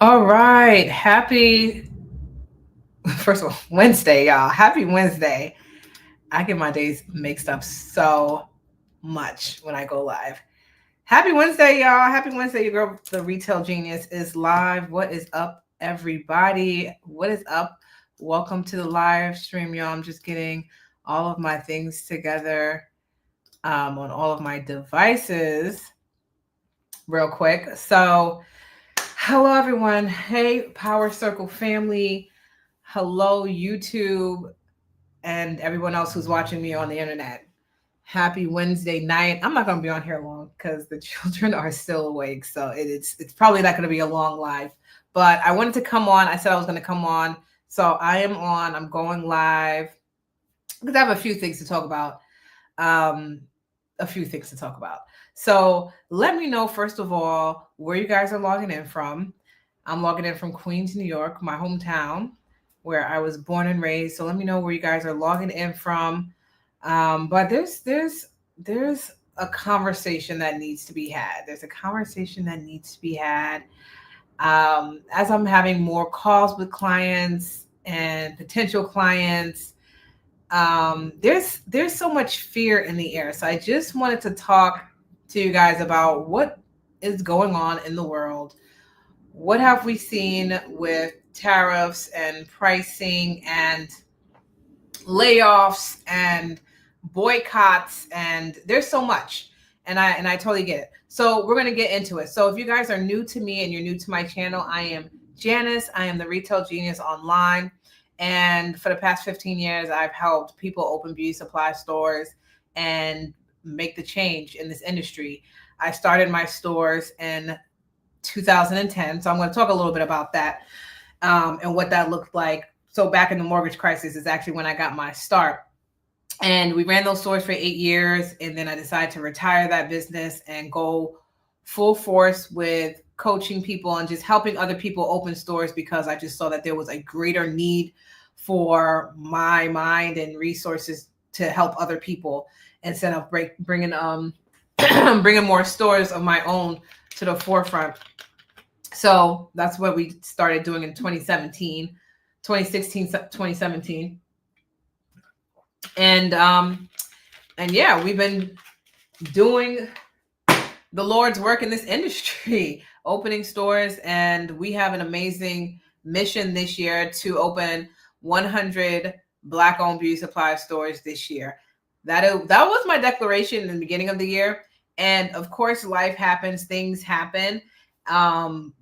All right. First of all, Wednesday, y'all. Happy Wednesday. I get my days mixed up so much when I go live. Happy Wednesday, y'all. Happy Wednesday. Your girl, the retail genius, is live. What is up, everybody? What is up? Welcome to the live stream, y'all. I'm just getting all of my things together on all of my devices real quick. So, hello, everyone. Hey, Power Circle family. Hello, YouTube, and everyone else who's watching me on the internet. Happy Wednesday night. I'm not going to be on here long because the children are still awake. So it's probably not going to be a long live. But I wanted to come on. I said I was going to come on. So I am on. I'm going live because I have a few things to talk about. Um, a few things to talk about. So let me know, first of all, where you guys are logging in from. I'm logging in from Queens, New York, my hometown, where I was born and raised. So let me know where you guys are logging in from. But there's a conversation that needs to be had. There's a conversation that needs to be had. As I'm having more calls with clients and potential clients, there's so much fear in the air. So I just wanted to talk to you guys about what is going on in the world. What have we seen with tariffs and pricing and layoffs and boycotts, and there's so much, and I totally get it. So we're going to get into it. So if you guys are new to me and you're new to my channel, I am Janice. I am the retail genius online, and for the past 15 years I've helped people open beauty supply stores and make the change in this industry. I started my stores in 2010, so I'm going to talk a little bit about that, and what that looked like. So back in the mortgage crisis is actually when I got my start. And we ran those stores for 8 years. And then I decided to retire that business and go full force with coaching people and just helping other people open stores, because I just saw that there was a greater need for my mind and resources to help other people instead of bringing bringing more stores of my own to the forefront. So that's what we started doing in 2016, 2017. And yeah, we've been doing the Lord's work in this industry, opening stores, and we have an amazing mission this year to open 100 Black-owned beauty supply stores this year. That was my declaration in the beginning of the year, and of course, life happens, things happen.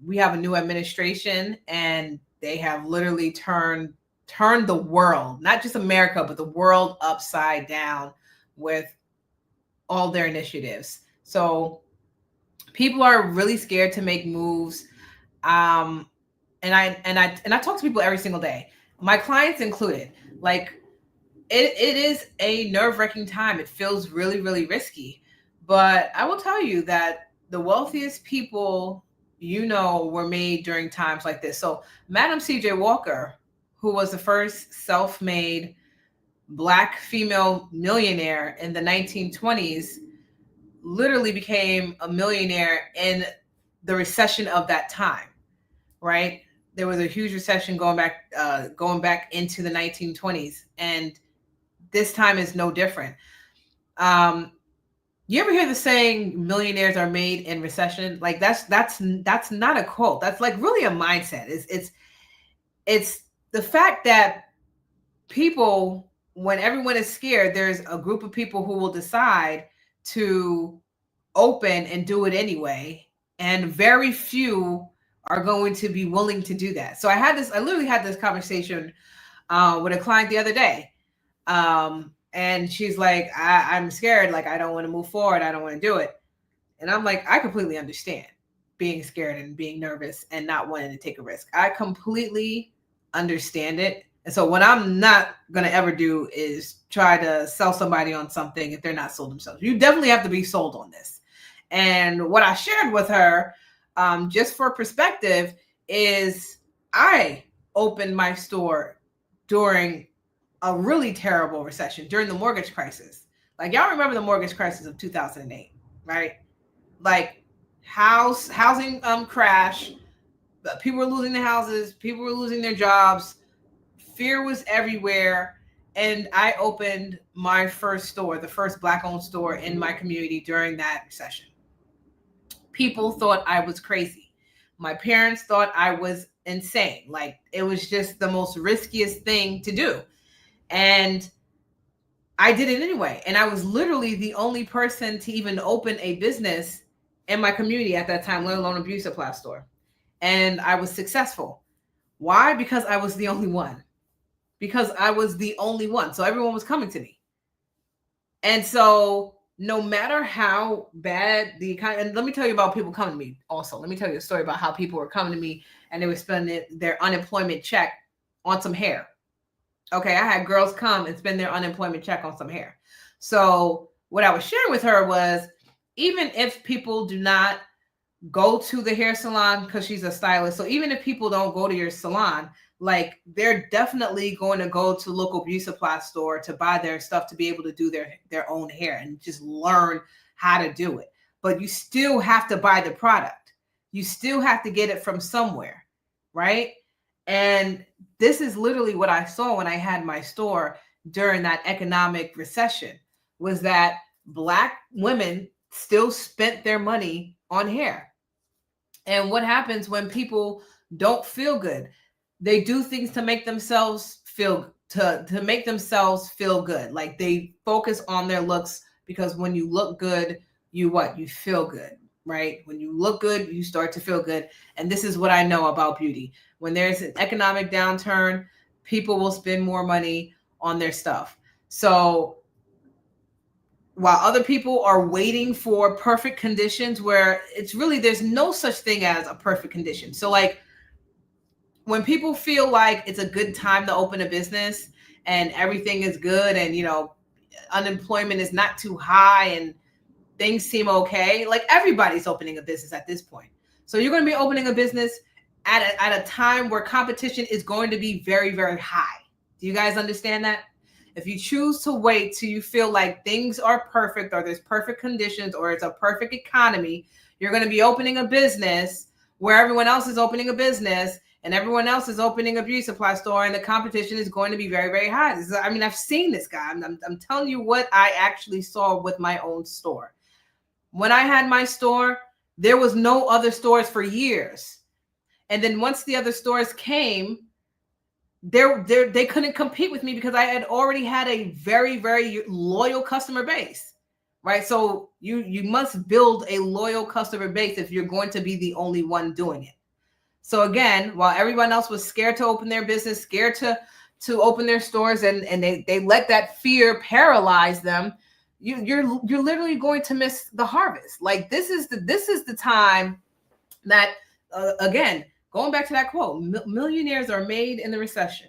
We have a new administration, and they have literally turned the world, not just America, but the world upside down with all their initiatives. So people are really scared to make moves. And I talk to people every single day, my clients included. Like it is a nerve-wracking time. It feels really, really risky. But I will tell you that the wealthiest people, were made during times like this. So Madam C.J. Walker, who was the first self-made Black female millionaire in the 1920s, literally became a millionaire in the recession of that time, right? There was a huge recession going back into the 1920s, and this time is no different. You ever hear the saying millionaires are made in recession? Like that's not a quote. That's like really a mindset. It's the fact that people, when everyone is scared, there's a group of people who will decide to open and do it anyway, and very few are going to be willing to do that. So I literally had this conversation with a client the other day, and she's like, I'm scared, like I don't want to move forward, I don't want to do it. And I'm like, I completely understand being scared and being nervous and not wanting to take a risk. I completely understand it. And so what I'm not going to ever do is try to sell somebody on something if they're not sold themselves. You definitely have to be sold on this. And what I shared with her, just for perspective, is I opened my store during a really terrible recession, during the mortgage crisis. Like, y'all remember the mortgage crisis of 2008, right? Like housing crash, People were losing their houses. People were losing their jobs. Fear was everywhere. And I opened my first store, the first Black-owned store in my community during that recession. People thought I was crazy. My parents thought I was insane. Like, it was just the most riskiest thing to do. And I did it anyway. And I was literally the only person to even open a business in my community at that time, let alone a beauty supply store. And I was successful. Why? Because I was the only one. Because I was the only one. So everyone was coming to me. And so no matter how bad the economy, and let me tell you about people coming to me also. Let me tell you a story about how people were coming to me and they were spending their unemployment check on some hair. Okay, I had girls come and spend their unemployment check on some hair. So what I was sharing with her was, even if people do not go to the hair salon, because she's a stylist, so even if people don't go to your salon, like, they're definitely going to go to local beauty supply store to buy their stuff to be able to do their own hair and just learn how to do it. But you still have to buy the product. You still have to get it from somewhere, right? And this is literally what I saw when I had my store during that economic recession, was that Black women still spent their money on hair. And what happens when people don't feel good? They do things to make themselves feel to make themselves feel good. Like, they focus on their looks, because when you look good, you feel good, right? When you look good, you start to feel good. And this is what I know about beauty. When there's an economic downturn, people will spend more money on their stuff. So while other people are waiting for perfect conditions, where it's really, there's no such thing as a perfect condition. So like, when people feel like it's a good time to open a business and everything is good, and unemployment is not too high and things seem okay, like, everybody's opening a business at this point. So you're going to be opening a business at a time where competition is going to be very, very high. Do you guys understand that? If you choose to wait till you feel like things are perfect, or there's perfect conditions, or it's a perfect economy, you're going to be opening a business where everyone else is opening a business, and everyone else is opening a beauty supply store, and the competition is going to be very, very high. I've seen this, guy. I'm telling you what I actually saw with my own store. When I had my store, there was no other stores for years. And then once the other stores came, they couldn't compete with me, because I had already had a very, very loyal customer base, right? So you must build a loyal customer base if you're going to be the only one doing it. So again, while everyone else was scared to open their business, scared to open their stores, and they let that fear paralyze them, you're literally going to miss the harvest. Like, this is the time that again, going back to that quote, millionaires are made in the recession.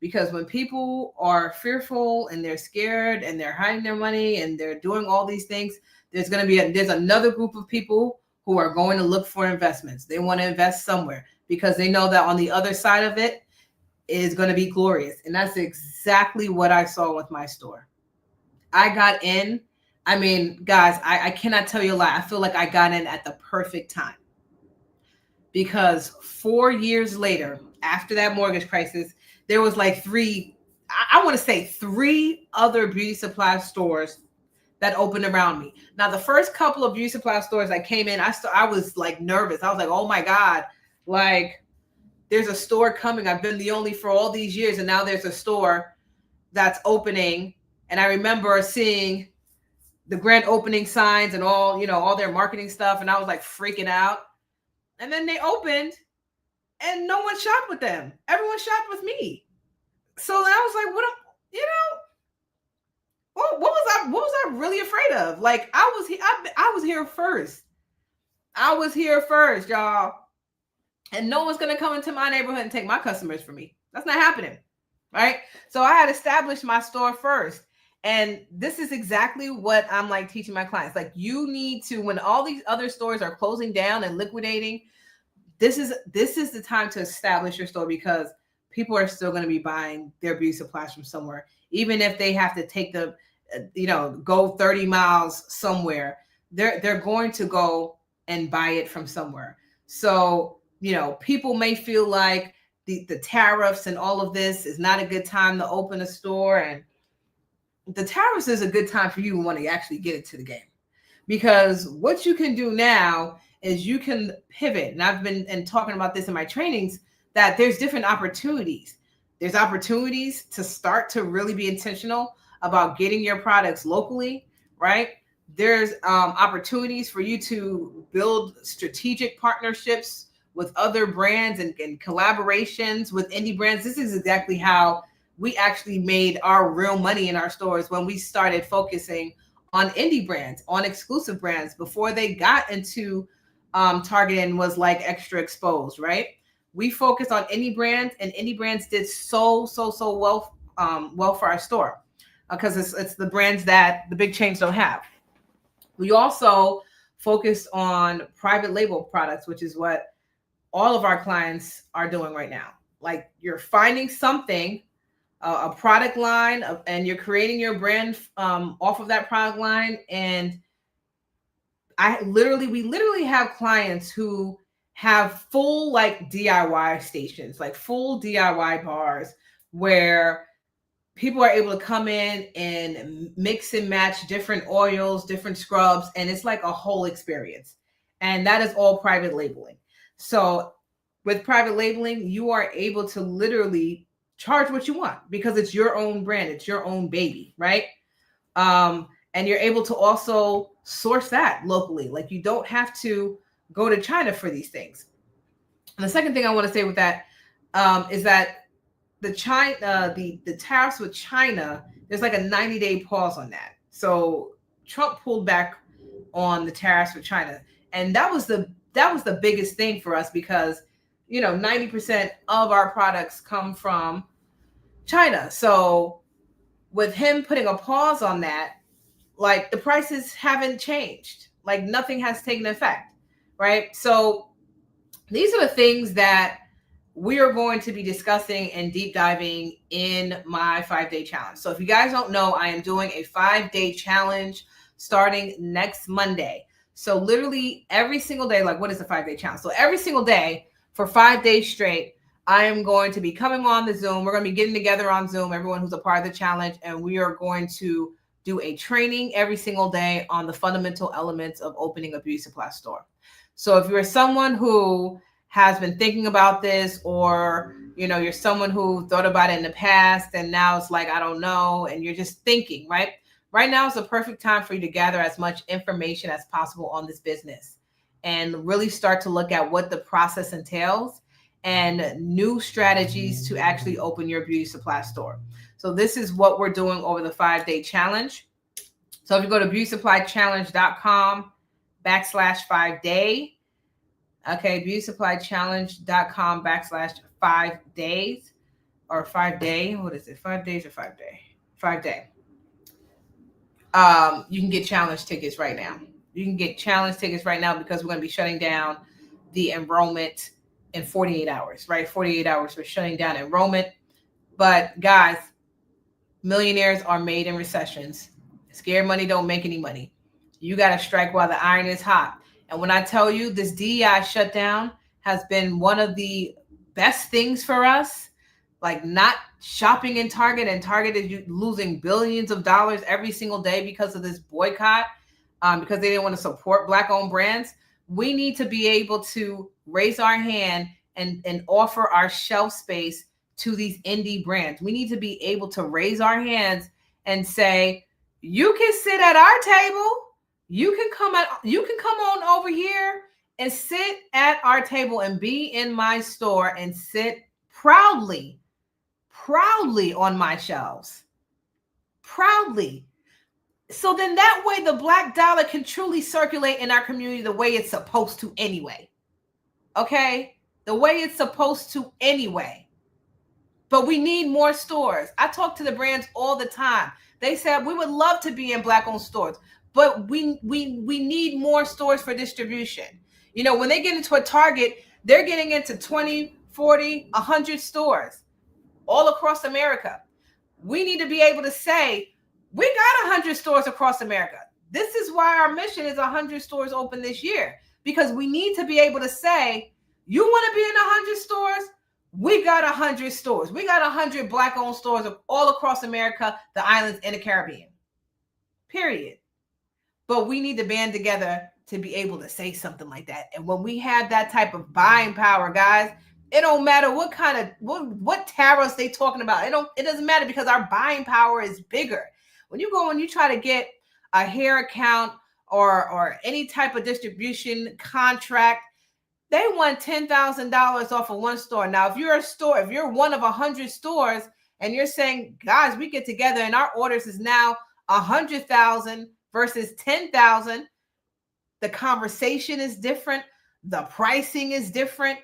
Because when people are fearful and they're scared and they're hiding their money and they're doing all these things, there's another group of people who are going to look for investments. They want to invest somewhere, because they know that on the other side of it is going to be glorious. And that's exactly what I saw with my store. I got in. I mean, guys, I cannot tell you a lie. I feel like I got in at the perfect time, because 4 years later, after that mortgage crisis, there was like three other beauty supply stores that opened around me. Now, the first couple of beauty supply stores I came in, I was like nervous. I was like, oh my God, like, there's a store coming. I've been the only for all these years, and now there's a store that's opening. And I remember seeing the grand opening signs and all their marketing stuff, and I was like freaking out. And then they opened, and no one shopped with them. Everyone shopped with me. So I was like, what was I really afraid of? Like, I was here first. I was here first, y'all. And no one's going to come into my neighborhood and take my customers from me. That's not happening, right? So I had established my store first. And this is exactly what I'm like teaching my clients. Like, you need to, when all these other stores are closing down and liquidating, this is the time to establish your store, because people are still going to be buying their beauty supplies from somewhere, even if they have to take the, go 30 miles somewhere. They're going to go and buy it from somewhere. So people may feel like the tariffs and all of this is not a good time to open a store. And the tariffs is a good time for you when you actually get into the game. Because what you can do now is you can pivot. And I've been talking about this in my trainings, that there's different opportunities. There's opportunities to start to really be intentional about getting your products locally, right? There's opportunities for you to build strategic partnerships with other brands and collaborations with indie brands. This is exactly how we actually made our real money in our stores, when we started focusing on indie brands, on exclusive brands, before they got into Target and was like extra exposed, right? We focused on indie brands, and indie brands did so well for our store, because it's the brands that the big chains don't have. We also focused on private label products, which is what all of our clients are doing right now. Like, you're finding something, a product line, and you're creating your brand off of that product line. And we literally have clients who have full like DIY stations, like full DIY bars, where people are able to come in and mix and match different oils, different scrubs, and it's like a whole experience. And that is all private labeling. So with private labeling, you are able to literally charge what you want, because it's your own brand, it's your own baby, right? And you're able to also source that locally. Like, you don't have to go to China for these things. And the second thing I want to say with that is that the tariffs with China, there's like a 90-day pause on that. So Trump pulled back on the tariffs with China, and that was the biggest thing for us, because 90% of our products come from China. So with him putting a pause on that, like, the prices haven't changed, like nothing has taken effect, right? So these are the things that we are going to be discussing and deep diving in my 5-day challenge. So if you guys don't know, I am doing a 5-day challenge starting next Monday. So literally every single day, like, what is a 5-day challenge? So every single day for 5 days straight, I am going to be coming on the Zoom. We're going to be getting together on Zoom, everyone who's a part of the challenge, and we are going to do a training every single day on the fundamental elements of opening a beauty supply store. So if you're someone who has been thinking about this, or you're someone who thought about it in the past and now it's like, I don't know, and you're just thinking, right now is the perfect time for you to gather as much information as possible on this business and really start to look at what the process entails and new strategies to actually open your beauty supply store. So this is what we're doing over the 5-day challenge. So if you go to beautysupplychallenge.com/5day, okay, beautysupplychallenge.com/5days, or 5-day. What is it? 5 days or 5-day? 5-day. You can get challenge tickets right now. Because we're going to be shutting down the enrollment in 48 hours, right? 48 hours, we're shutting down enrollment. But guys, millionaires are made in recessions. Scared money don't make any money. You got to strike while the iron is hot. And when I tell you, this DEI shutdown has been one of the best things for us, like not shopping in Target, and Target is losing billions of dollars every single day because of this boycott, because they didn't want to support Black-owned brands. We need to be able to raise our hand and offer our shelf space to these indie brands. We need to be able to raise our hands and say, you can sit at our table. You can come on over here and sit at our table and be in my store and sit proudly on my shelves. Proudly. So then that way the Black dollar can truly circulate in our community the way it's supposed to anyway. Okay? The way it's supposed to anyway. But we need more stores. I talk to the brands all the time. They said, we would love to be in Black-owned stores, but we need more stores for distribution. When they get into a Target, they're getting into 20, 40, 100 stores all across America. We need to be able to say, we got 100 stores across America. This is why our mission is 100 stores open this year, because we need to be able to say, You want to be in 100 stores? We got 100 stores. We got 100 Black-owned stores all across America, the islands, and the Caribbean. Period. But we need to band together to be able to say something like that. And when we have that type of buying power, guys, it don't matter what kind of what tariffs they talking about. It doesn't matter, because our buying power is bigger. When you go and you try to get a hair account or any type of distribution contract, they want $10,000 off of one store. Now, if you're one of 100 stores and you're saying, guys, we get together and our orders is now 100,000 versus 10,000, the conversation is different. The pricing is different.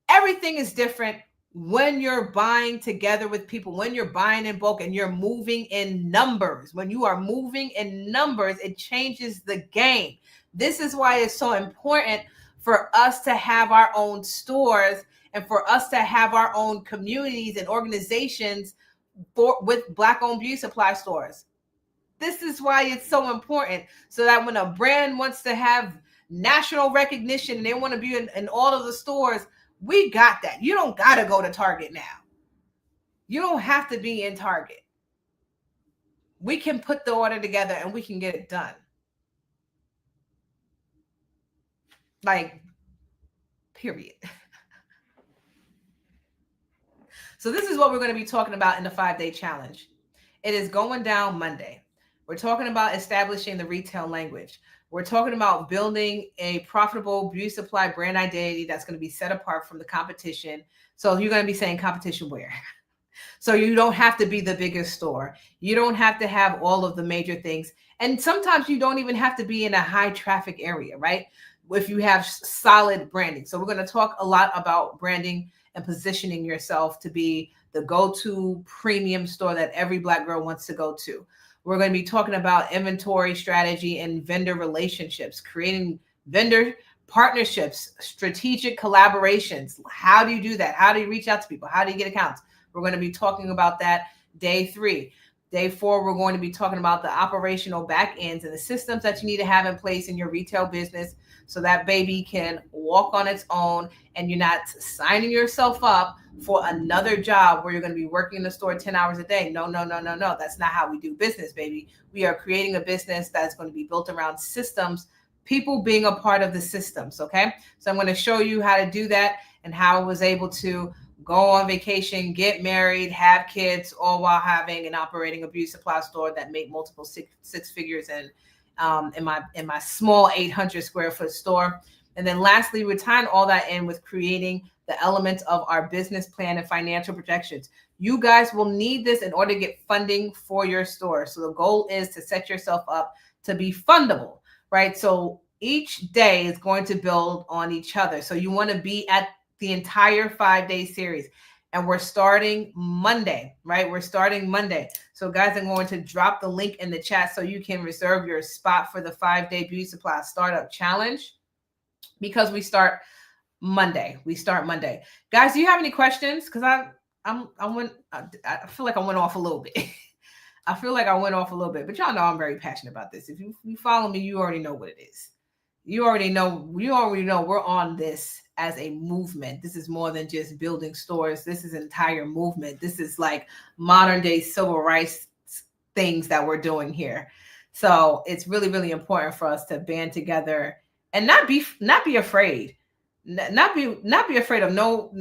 Everything is different when you're buying together with people, when you're buying in bulk and you're moving in numbers. When you are moving in numbers, it changes the game. This is why it's so important for us to have our own stores and for us to have our own communities and organizations with Black-owned beauty supply stores. This is why it's so important, so that when a brand wants to have national recognition and they want to be in all of the stores, we got that. You don't got to go to Target now. You don't have to be in Target. We can put the order together and we can get it done. Like, period. So this is what we're going to be talking about in the 5-day challenge. It is going down Monday. We're talking about establishing the retail language. We're talking about building a profitable beauty supply brand identity that's going to be set apart from the competition. So you're going to be saying competition where? So you don't have to be the biggest store. You don't have to have all of the major things. And sometimes you don't even have to be in a high traffic area, right? If you have solid branding. So we're going to talk a lot about branding and positioning yourself to be the go-to premium store that every Black girl wants to go to. We're going to be talking about inventory strategy and vendor relationships, creating vendor partnerships, strategic collaborations. How do you do that? How do you reach out to people? How do you get accounts? We're going to be talking about that day 3. Day 4, we're going to be talking about the operational back ends and the systems that you need to have in place in your retail business so that baby can walk on its own and you're not signing yourself up for another job where you're going to be working in the store 10 hours a day. No. That's not how we do business, baby. We are creating a business that's going to be built around systems, people being a part of the systems, okay? So I'm going to show you how to do that and how I was able to go on vacation, get married, have kids, all while having and operating a beauty supply store that made multiple six figures in my small 800 square foot store. And then lastly, we're tying all that in with creating the elements of our business plan and financial projections. You guys will need this in order to get funding for your store. So the goal is to set yourself up to be fundable, right? So each day is going to build on each other. So you want to be at the entire 5-day series. And we're starting Monday, right? We're starting Monday. So guys, I'm going to drop the link in the chat so you can reserve your spot for the 5-day beauty supply startup challenge, because we start Monday. Guys, do you have any questions? Because I feel like I went off a little bit. But y'all know I'm very passionate about this. If you follow me, you already know what it is. You already know we're on this as a movement. This is more than just building stores. This is an entire movement. This is like modern day civil rights things that we're doing here. So it's really, really important for us to band together and not be afraid. Not be afraid of no.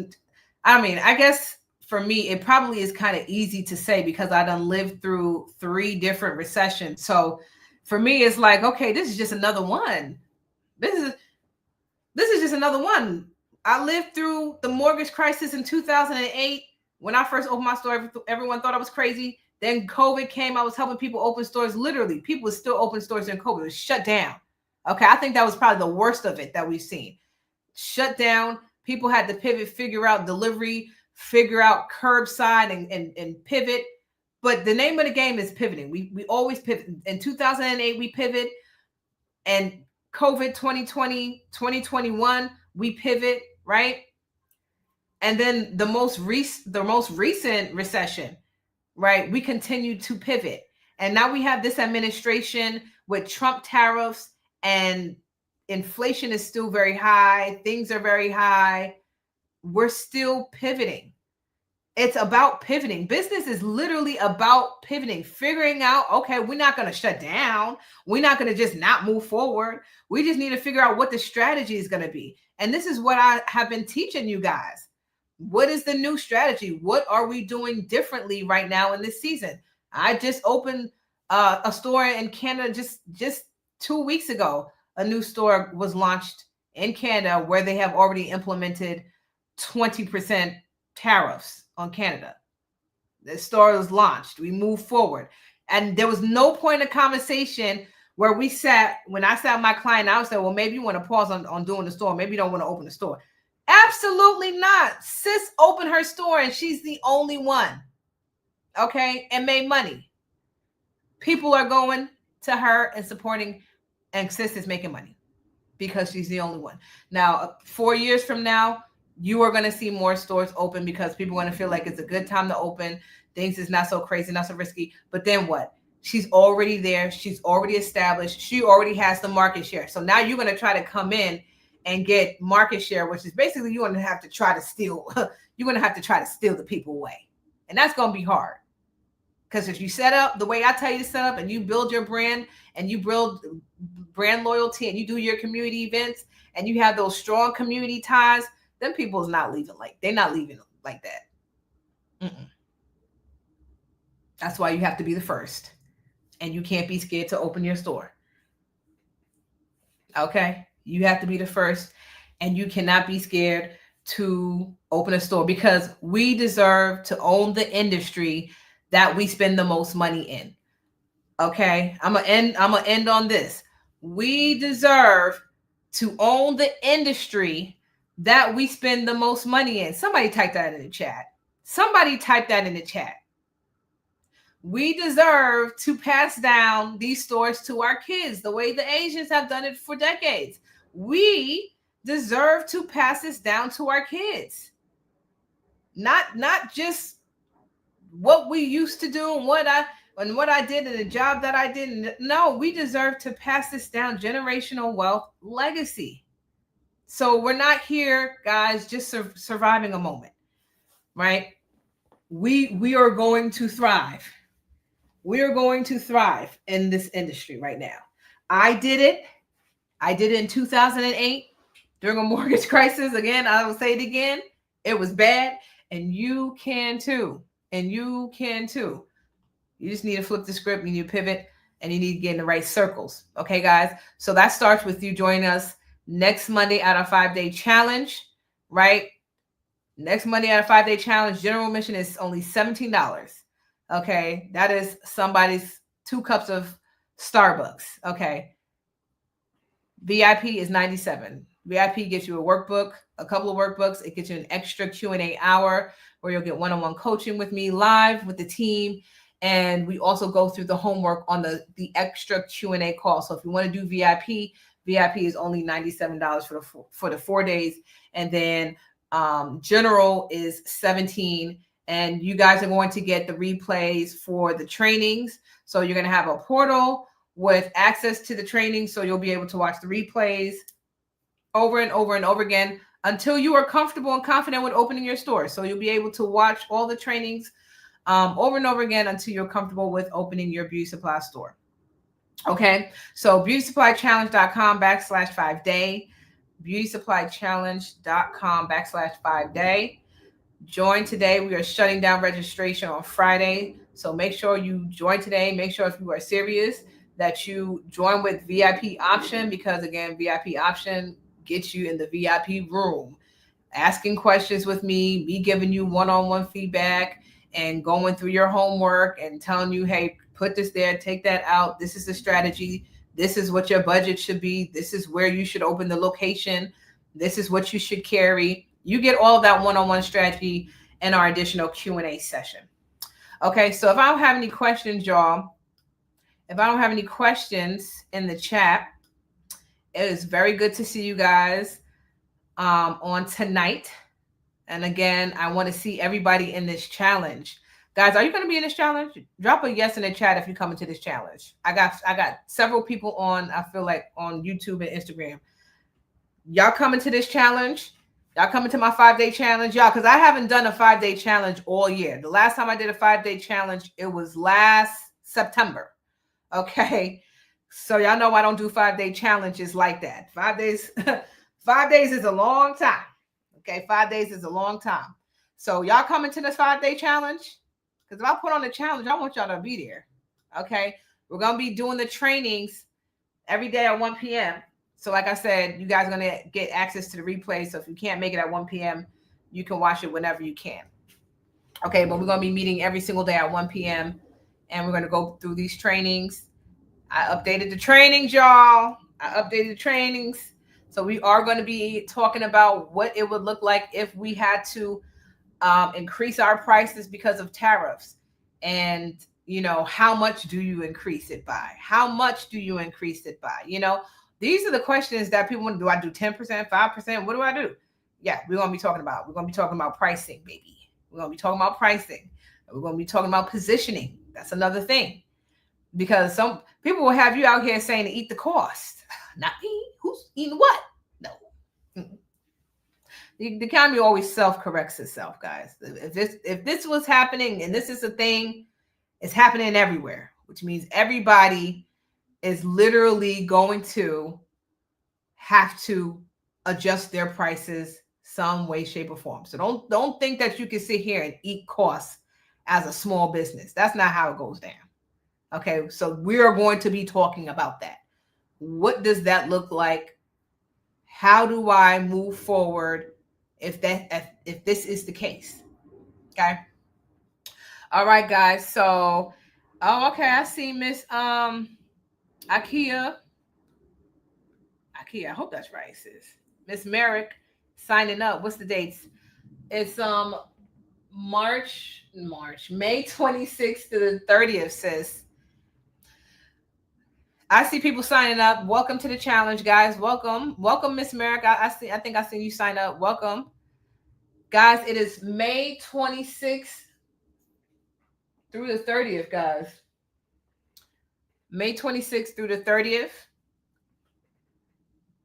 I mean, I guess for me, it probably is kind of easy to say because I done lived through 3 different recessions. So for me, it's like, okay, this is just another one. This is just another one. I lived through the mortgage crisis in 2008. When I first opened my store, everyone thought I was crazy. Then COVID came. I was helping people open stores. Literally, people would still open stores during COVID. It was shut down. Okay, I think that was probably the worst of it that we've seen. Shut down. People had to pivot, figure out delivery, figure out curbside and pivot. But the name of the game is pivoting. We always pivot. In 2008, we pivot. And COVID 2020, 2021, we pivot, right? And then the most recent recession, right? We continue to pivot. And now we have this administration with Trump tariffs and inflation is still very high. Things are very high. We're still pivoting. It's about pivoting. Business is literally about pivoting, figuring out, okay, we're not going to shut down. We're not going to just not move forward. We just need to figure out what the strategy is going to be. And this is what I have been teaching you guys. What is the new strategy? What are we doing differently right now in this season? I just opened a store in Canada just 2 weeks ago. A new store was launched in Canada where they have already implemented 20% tariffs on Canada. The store was launched. We moved forward. And there was no point of conversation where we sat, when I sat with my client, I would say, well, maybe you want to pause on doing the store. Maybe you don't want to open the store. Absolutely not. Sis opened her store and she's the only one. Okay. And made money. People are going to her and supporting, and sis is making money because she's the only one. Now, 4 years from now, you are going to see more stores open because people are going to feel like it's a good time to open. Things is not so crazy, not so risky. But then what? She's already there. She's already established. She already has the market share. So now you're going to try to come in and get market share, which is basically you're going to have to try to steal. You're going to have to try to steal the people away. And that's going to be hard. Because if you set up the way I tell you to set up and you build your brand and you build brand loyalty and you do your community events and you have those strong community ties, then people's not leaving they're not leaving like that. That's why you have to be the first. And you can't be scared to open your store. Okay? You have to be the first and you cannot be scared to open a store because we deserve to own the industry that we spend the most money in. Okay? I'm gonna end on this. We deserve to own the industry that we spend the most money in. Somebody type that in the chat. Somebody type that in the chat. We deserve to pass down these stores to our kids the way the Asians have done it for decades. We deserve to pass this down to our kids. Not just what we used to do and what I did and the job that I did. No, we deserve to pass this down, generational wealth legacy. So we're not here, guys, just surviving a moment, right? We are going to thrive. We are going to thrive in this industry right now. I did it. I did it in 2008 during a mortgage crisis. Again, I will say it again. It was bad, and you can too. And you can too. You just need to flip the script. You need to pivot, and you need to get in the right circles. Okay, guys? So that starts with you joining us next Monday at our 5-day challenge, right? Next Monday at a 5-day challenge. General admission is only $17. Okay, that is somebody's 2 cups of Starbucks. Okay, VIP is $97. VIP gets you a workbook, a couple of workbooks. It gets you an extra Q&A hour where you'll get one-on-one coaching with me live with the team. And we also go through the homework on the extra Q&A call. So if you want to do VIP, VIP is only $97 for the 4 days. And then general is $17. And you guys are going to get the replays for the trainings. So you're going to have a portal with access to the training. So you'll be able to watch the replays over and over and over again until you are comfortable and confident with opening your store. So you'll be able to watch all the trainings over and over again until you're comfortable with opening your beauty supply store. Okay. So beautysupplychallenge.com/5-day, beautysupplychallenge.com/5-day. Join today. We are shutting down registration on Friday. So make sure you join today. Make sure if you are serious that you join with VIP option, because again, VIP option gets you in the VIP room, asking questions with me giving you one-on-one feedback and going through your homework and telling you, hey, put this there, take that out. This is the strategy. This is what your budget should be. This is where you should open the location. This is what you should carry. You get all of that one-on-one strategy in our additional Q&A session. Okay, so if I don't have any questions, y'all, if I don't have any questions in the chat, it is very good to see you guys on tonight. And again, I want to see everybody in this challenge. Guys, are you going to be in this challenge? Drop a yes in the chat if you come into this challenge. I got several people on, I feel like on YouTube and Instagram. Y'all coming to this challenge? Y'all coming to my 5-day challenge? Y'all, because I haven't done a 5-day challenge all year. The last time I did a 5-day challenge, it was last September. Okay. So y'all know I don't do 5-day challenges like that. 5 days, 5 days is a long time. Okay. 5 days is a long time. So y'all coming to this 5-day challenge? Because if I put on the challenge, I want y'all to be there. Okay. We're going to be doing the trainings every day at 1 p.m. So like I said, you guys are going to get access to the replay. So if you can't make it at 1 p.m., you can watch it whenever you can. Okay. But we're going to be meeting every single day at 1 p.m. And we're going to go through these trainings. I updated the trainings, y'all. I updated the trainings. So we are going to be talking about what it would look like if we had to increase our prices because of tariffs. And, you know, how much do you increase it by? How much do you increase it by? You know, these are the questions that people want to do. I do 10%, 5%? What do I do? Yeah, we're going to be talking about. We're going to be talking about pricing, baby. We're going to be talking about pricing. We're going to be talking about positioning. That's another thing. Because some people will have you out here saying to eat the cost. Not me. Who's eating what? No. The economy always self-corrects itself, guys. If this was happening and this is a thing, it's happening everywhere, which means everybody is literally going to have to adjust their prices some way, shape, or form. So don't think that you can sit here and eat costs as a small business. That's not how it goes down. Okay, so we are going to be talking about that. What does that look like? How do I move forward if this is the case? Okay. All right, guys. So, okay, I see Miss Ikea. I hope that's right, sis. Miss Merrick signing up. What's the dates? It's May 26th to the 30th, sis. I see people signing up. Welcome to the challenge, guys. Welcome, Miss Merrick. I think I seen you sign up. Welcome, guys. It is May 26th through the 30th, guys. May 26th through the 30th.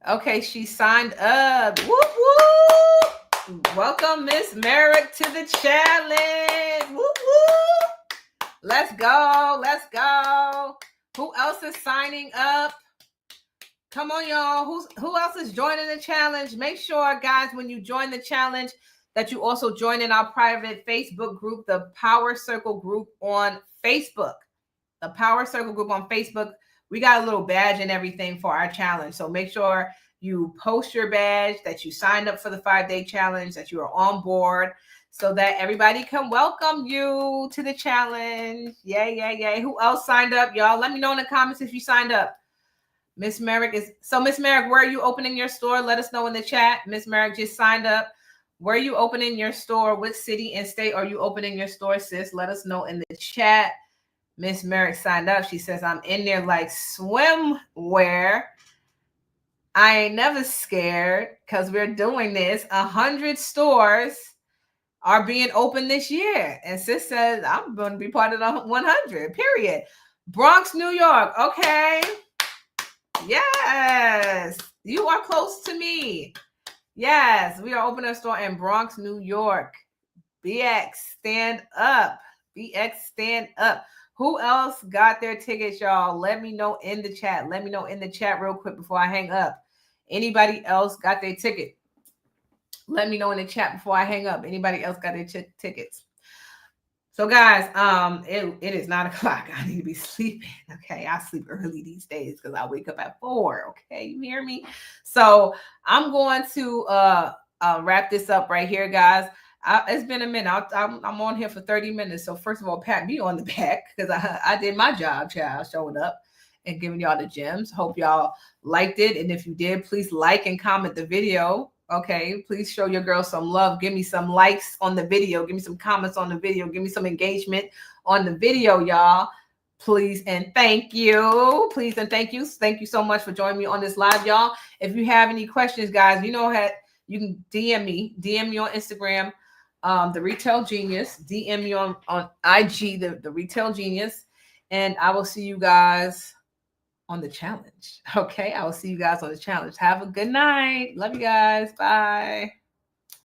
Okay, she signed up. Whoop whoop. Welcome, Miss Merrick, to the challenge. Whoop whoop. Let's go. Let's go. Who else is signing up? Come on, y'all. Who else is joining the challenge? Make sure, guys, when you join the challenge, that you also join in our private Facebook group, the Power Circle group on Facebook. The Power Circle group on Facebook. We got a little badge and everything for our challenge. So make sure you post your badge, that you signed up for the 5-day challenge, that you are on board, so that everybody can welcome you to the challenge. Yay. Who else signed up, y'all? Let me know in the comments if you signed up. Miss Merrick Miss Merrick, where are you opening your store? Let us know in the chat. Miss Merrick just signed up. Where are you opening your store? What city and state are you opening your store, sis? Let us know in the chat. Miss Merrick signed up. She says, I'm in there like swimwear. I ain't never scared because we're doing this. 100 stores are being opened this year. And sis says, I'm going to be part of the 100, period. Bronx, New York. Okay. Yes. You are close to me. Yes. We are opening a store in Bronx, New York. BX, stand up. BX, stand up. Who else got their tickets, y'all? Let me know in the chat. Let me know in the chat real quick before I hang up. Anybody else got their ticket? Let me know in the chat before I hang up. Anybody else got their tickets? So, guys, it is 9 o'clock. I need to be sleeping. Okay, I sleep early these days because I wake up at 4. Okay, you hear me? So I'm going to wrap this up right here, guys. It's been a minute. I'm on here for 30 minutes. So first of all, pat me on the back because I did my job, child, showing up and giving y'all the gems. Hope y'all liked it. And if you did, please like and comment the video. Okay, please show your girl some love. Give me some likes on the video. Give me some comments on the video. Give me some engagement on the video, y'all. Please and thank you. Please and thank you. Thank you so much for joining me on this live, y'all. If you have any questions, guys, you know how you can DM me on Instagram. The Retail Genius. DM me on IG, the Retail Genius. And I will see you guys on the challenge. Okay, I will see you guys on the challenge. Have a good night. Love you guys. Bye.